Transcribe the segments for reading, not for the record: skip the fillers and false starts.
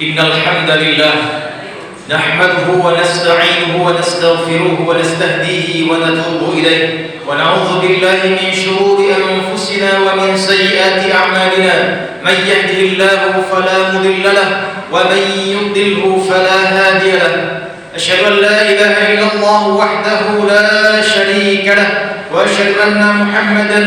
إن الحمد لله نحمده ونستعينه ونستغفره ونستهديه ونتوب إليه ونعوذ بالله من شرور أنفسنا ومن سيئات أعمالنا من يهده الله فلا مضل له ومن يضلله فلا هادي له أشهد أن لا إله إلا الله وحده لا شريك له وأشهد أن محمدا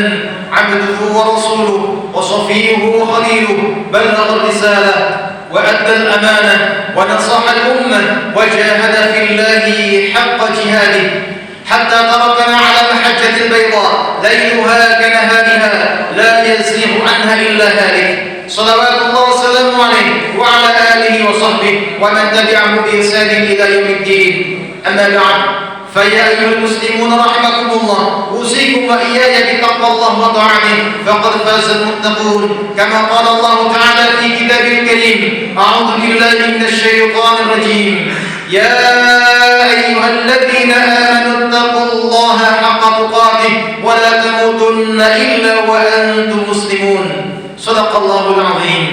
عبده ورسوله وصفيه وخليله بلغ الرسالة وأدى الأمانة ونصح الأمة وجاهد في الله حق جهاده حتى تركنا على محجة البيضاء ليلها كنهارها لا يزيغ عنها إلا هالك صلوات الله وسلامه عليه وعلى آله وصحبه ومن تبعه بإحسان إلى يوم الدين أما بعد فيا أيها المسلمون رحمكم الله أوصيكم وإياي بتقوى الله وطاعته فقد فاز المتقون كما قال الله تعالى في كتابه الكريم أعوذ بالله من الشيطان الرجيم يا أيها الذين آمنوا اتقوا الله حق تقاته ولا تموتن إلا وأنتم مسلمون صدق الله العظيم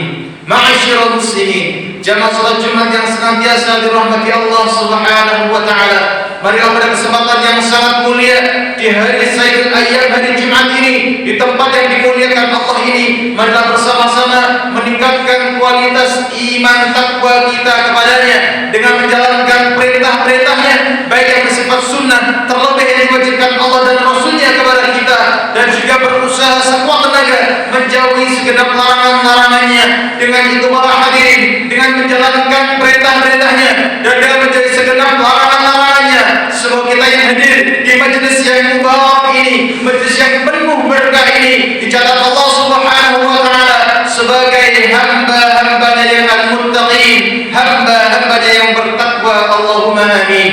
معاشر المسlimin jamaah salat Jumat yang senantiasa dirahmati Allah Subhanahu wa taala. Marilah pada kesempatan yang sangat mulia di hari Sayyidul Ayyam hari Jumat ini, di tempat yang dimuliakan Allah ini, marilah bersama-sama meningkatkan kualitas iman takwa kita kepadanya dengan menjalankan perintah-perintahnya baik yang bersifat sunnah, terlebih yang diwajibkan Allah dan Rasulnya kepada kita, dan juga berusaha sekuat tenaga menjauhi segenap larangan-larangannya. Dengan itu para hadirin, dengan menjalankan perintah-perintahnya dan dengan menjauhi segenap larangan-larangannya, semoga kita yang hadir di majelis yang mubarak ini, majelis yang penuh berkah ini, dicatat Allah Subhanahu wa taala sebagai hamba-hambanya yang al-muttaqin, hamba-hambanya yang bertakwa. Allahumma amin.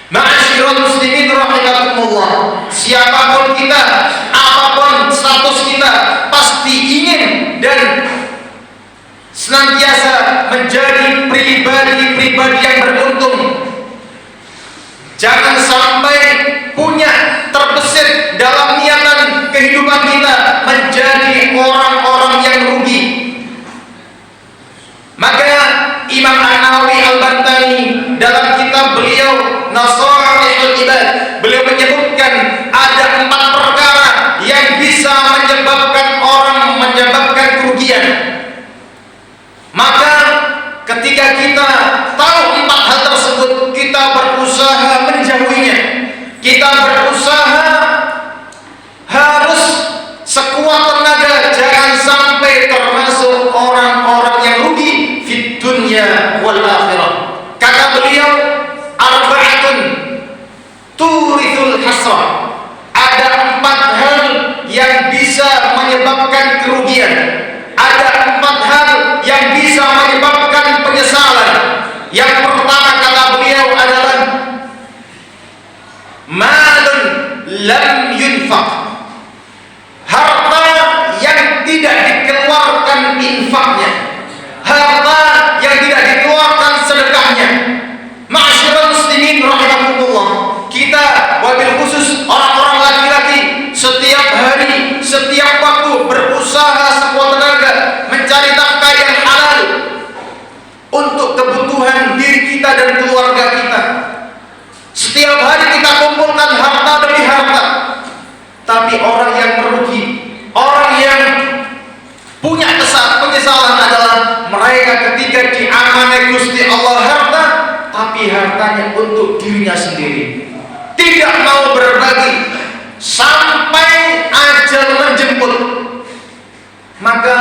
Ma'asyiral muslimin rahimakumullah, siapapun kita, apapun status kita, pasti ingin dan senantiasa menjadi pribadi-pribadi yang beruntung. Jangan sampai punya terbesit dalam niatan kehidupan kita menjadi orang-orang yang rugi. Maka Imam An-Nawawi Al-Bantani dalam kitab beliau Nasaihul Ibad, beliau menyebutkan ada 4 perkara yang bisa menyebabkan kerugian. Maka ketika kita tahu 4 hal tersebut, kita berusaha menjauhinya. Kita berusaha harus sekuat tenaga jangan sampai termasuk orang-orang yang rugi fid dunya wal akhirah. Kata beliau, arba'atun turithul hasrah. Ada 4 hal yang bisa menyebabkan kerugian. Ada 4 hal yang bisa menyebabkan penyesalan. Yang pertama kata beliau adalah malun lam yunfaq, harta yang tidak dikeluarkan infaknya, harta yang tidak dikeluarkan sedekahnya. Ma'asyiral muslimin rahimakumullah, kita wabil khusus orang-orang laki-laki setiap hari, setiap waktu berusaha sekuat tenaga mencari nafkah yang halal untuk kebutuhan diri kita dan keluarga kita. Setiap hari kita kumpulkan harta demi harta. Tapi orang yang merugi, orang yang punya penyesalan adalah mereka ketika diamanai Gusti Allah harta, tapi hartanya untuk dirinya sendiri, tidak mau berbagi sampai ajal menjemput. Maka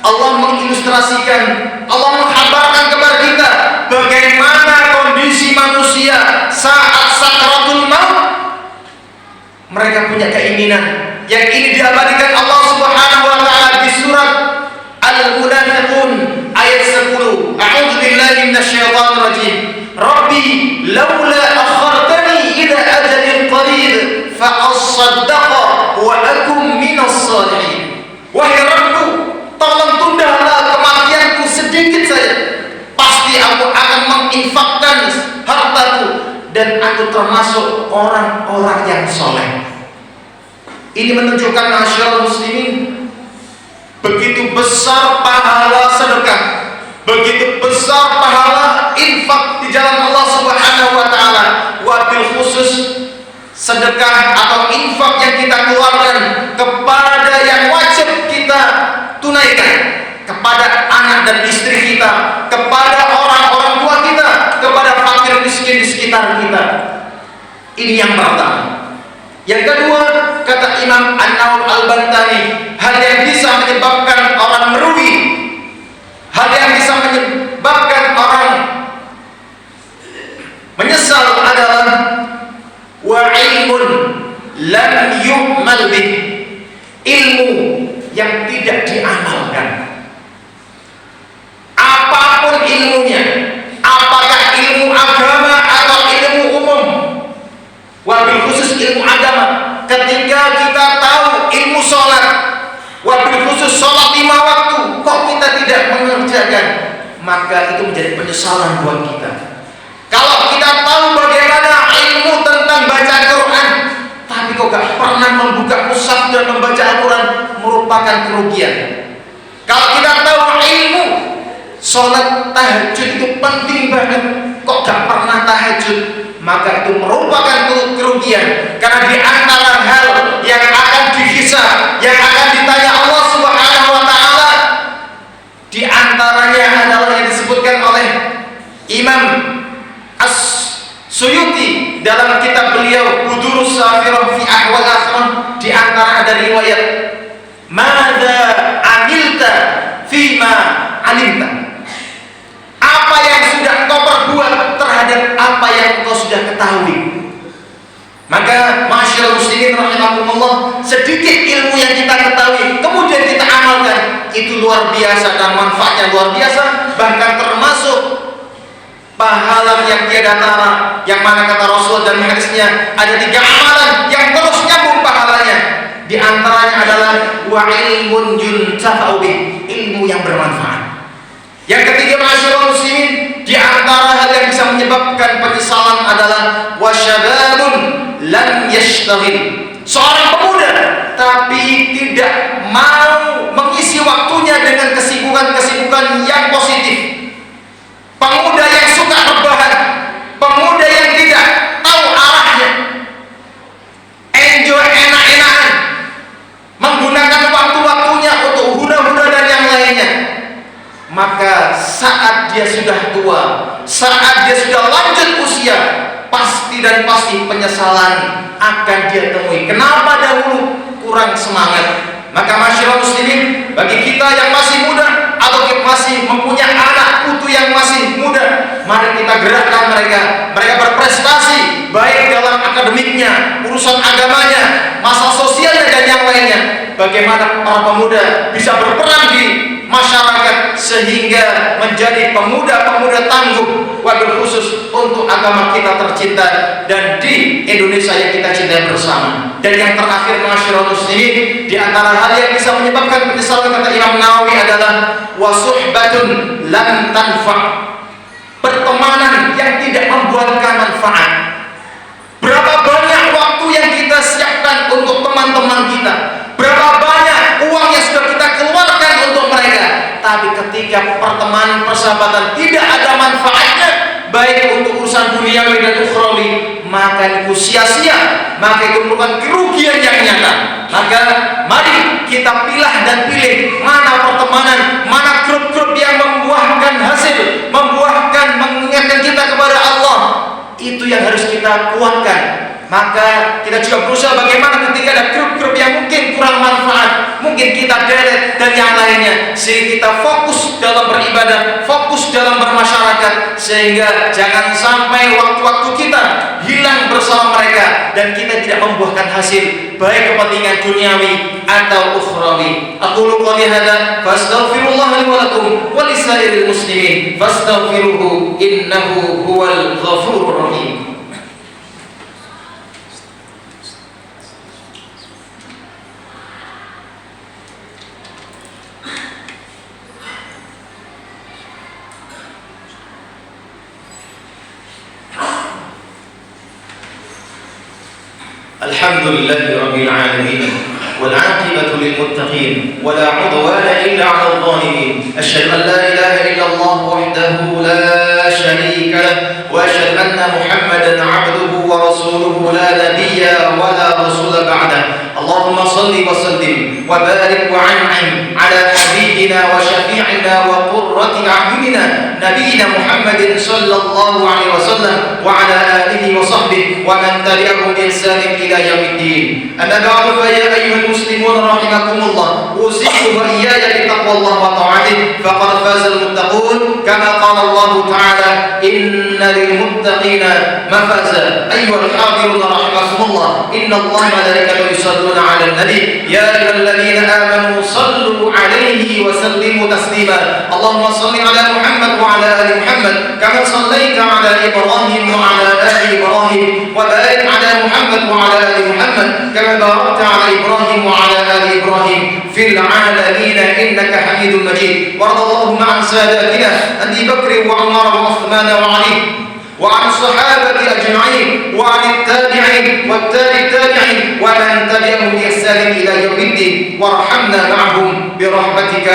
Allah mengilustrasikan, Allah menghabarkan kepada kita bagaimana kondisi manusia saat sakaratul maut. Mereka punya keinginan yang ini diabadikan Allah Subhanahu wa taala di surat Al-Munafiqun ayat 10. A'udzu billahi minasyaitonir rajim. Rabbi laula akhartani ila ajalin qarib fa asaddaqa wa akum minas salihin. Wahai Rabbku, tolong tundalah kematianku sedikit saja, pasti aku akan menginfakkan hartaku dan aku termasuk orang-orang yang soleh. Ini menunjukkan masyarakat muslimin begitu besar pahala sedekah, begitu besar pahala infak di jalan Allah Subhanahu wa taala. Wabil khusus sedekah atau infak yang kita keluarkan kepada yang wajib kita tunaikan, kepada anak dan istri kita, kepada orang-orang tua kita, kepada fakir miskin di sekitar kita. Ini yang pertama. Yang kedua, kata Imam An-Nawawi Al-Bantani, hal yang bisa menyebabkan orang merugi, hal yang bisa menyebabkan orang menyesal adalah wa ilmun lam yu'mal bih, ilmu yang tidak diamalkan. Apapun ilmunya, apakah ilmu agama atau ilmu umum, wabil khusus ilmu agama, ketika kita tahu ilmu sholat, wabil khusus sholat 5 waktu, kok kita tidak mengerjakan, maka itu menjadi penyesalan buat kita. Kalau kita tahu bagaimana ilmu tentang baca Quran, tapi kok gak pernah membuka mushaf dan membaca Al-Quran, merupakan kerugian. Kalau kita tahu ilmu sholat tahajud itu penting banget, kok gak pernah tahajud, maka itu merupakan kerugian. Karena di antara hal yang akan dihisab, yang akan ditanya Allah Subhanahu wa taala, di antaranya adalah yang disebutkan oleh Imam As-Suyuti dalam kitab beliau Budurus Safirah fi Ahwal Akhirah. Di antara ada riwayat, "Madza amilta fima alimta?" Apa yang sudah engkau perbuat terhadap apa yang engkau sudah ketahui. Maka masyaallah muslimin rahimakumullah, sedikit ilmu yang kita ketahui kemudian kita amalkan, itu luar biasa dan manfaatnya luar biasa, bahkan termasuk pahala yang tiada tara, yang mana kata Rasul dan hadisnya ada 3 amalan yang terus nyambung pahalanya. Di antaranya adalah wa ilmun yuntafa'u bih, ilmu yang bermanfaat. Yang ketiga masyaallah muslimin, di antara hal yang bisa menyebabkan penyesalan adalah wasyababun lam yashtaghil, seorang pemuda tapi tidak mau mengisi waktunya dengan kesibukan-kesibukan yang positif. Pemuda yang suka rebahan, pemuda yang tidak tahu arahnya, enjoy enak-enakan, menggunakan waktu-waktunya untuk hura-hura dan yang lainnya. Maka saat dia sudah tua, saat dia sudah lanjut usia, pasti dan pasti penyesalan akan dia temui. Kenapa dahulu kurang semangat? Maka masyaallah muslimin, bagi kita yang masih muda atau kita masih mempunyai anak putu yang masih muda, mari kita gerakkan mereka. Mereka berprestasi baik dalam akademiknya, urusan agamanya, masa sosialnya dan yang lainnya. Bagaimana para pemuda bisa berperan di masyarakat sehingga menjadi pemuda-pemuda tangguh, wabil khusus untuk agama kita tercinta dan di Indonesia yang kita cintai bersama. Dan yang terakhir masyaallah muslimin, di antara hal yang bisa menyebabkan penyesalan kata Imam Nawawi adalah wasuhbatun lam tanfa', pertemanan yang tidak membuahkan manfaat. Berapa banyak waktu yang kita siapkan untuk teman-teman kita, berapa banyak uang yang sudah kita keluarkan untuk mereka, tapi ketika pertemanan persahabatan tidak ada manfaatnya, baik untuk urusan duniawi dan ukhrawi, maka itu sia-sia, maka itu merupakan kerugian yang nyata. Maka mari kita pilah dan pilih mana pertemanan, mana grup-grup yang membuahkan hasil, membuahkan mengingatkan kita kepada Allah, itu yang harus kita kuatkan. Maka kita juga berusaha bagaimana ketika ada grup-grup yang mungkin kurang manfaat, mungkin kita delete dan yang lainnya, sehingga kita fokus dalam beribadah, fokus dalam bermasyarakat, sehingga jangan sampai waktu-waktu kita hilang bersama mereka dan kita tidak membuahkan hasil baik kepentingan duniawi atau ukhrawi. Aqulu qouli hadza fastaghfirullah li wa lakum wa lisairil muslimin fastaghfiruhu innahu huwal ghafurur rahim. Alhamdulillahi rabbil alamin wal 'aqibatu lil muttaqin wa la 'udwana illa 'alal zalimin. Asyhadu an la ilaha illallah شريك له وأشهد أن محمدا عبده ورسوله لا نبي ولا رسول بعده. اللهم صل وسلم وبارك وأنعم على حبيبنا وشفيعنا وقرة أعيننا نبينا محمد صلى الله عليه وسلم وعلى آله وصحبه ومن تبعهم بإحسان إلى يوم الدين. أما بعد فيا أيها المسلمون رحمكم الله، أوصيكم وإياي بتقوى الله وطاعته فقد فاز المتقون، كما قال الله تعالى: إن للمتقين مفازا. أيها الحاضرون رحمكم الله، إن الله وملائكته يصلون على النبي يا أيها الذين آمنوا صلوا عليه وسلموا تسليما. اللهم صل على محمد وعلى آل محمد كما صليت على إبراهيم وعلى آل إبراهيم، وبارك على محمد وعلى آل محمد كما باركت على إبراهيم وعلى آل إبراهيم في العالمين إنك حميد مجيد. وارض اللهم عن ساداتنا أبي بكر وعمر وعثمان وعلي وعن الصحابة أجمعين وعن التابعين والتابع التابعين ومن تبعهم بإحسان إلى يوم الدين، وارحمنا معهم برحمتك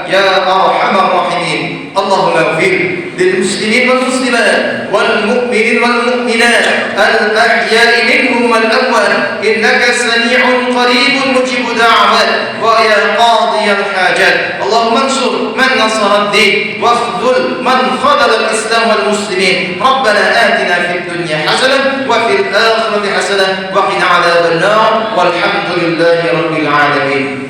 يا أرحم الراحمين. اللهم اغفر للمسلمين والمسلمات والمؤمنين والمؤمنات الأحياء منهم والأموات إنك سميع قريب مجيب دعوات ويا قاضي الحاجات. اللهم انصر من نصر الدين واخذل من خذل الإسلام والمسلمين. ربنا آتنا في الدنيا حسنة وفي الآخرة حسنة وقنا عذاب النار، والحمد لله رب العالمين.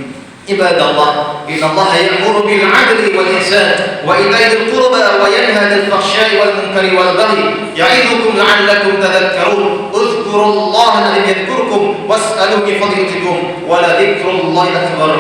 عباد الله، إن الله يأمر بالعدل والإحسان وإيتاء ذي القربى وينهى عن الفحشاء والمنكر والبغي يعظكم لعلكم تذكرون. اذكروا الله الذي يذكركم واسألوا من فضلكم ولذكر الله أكبر.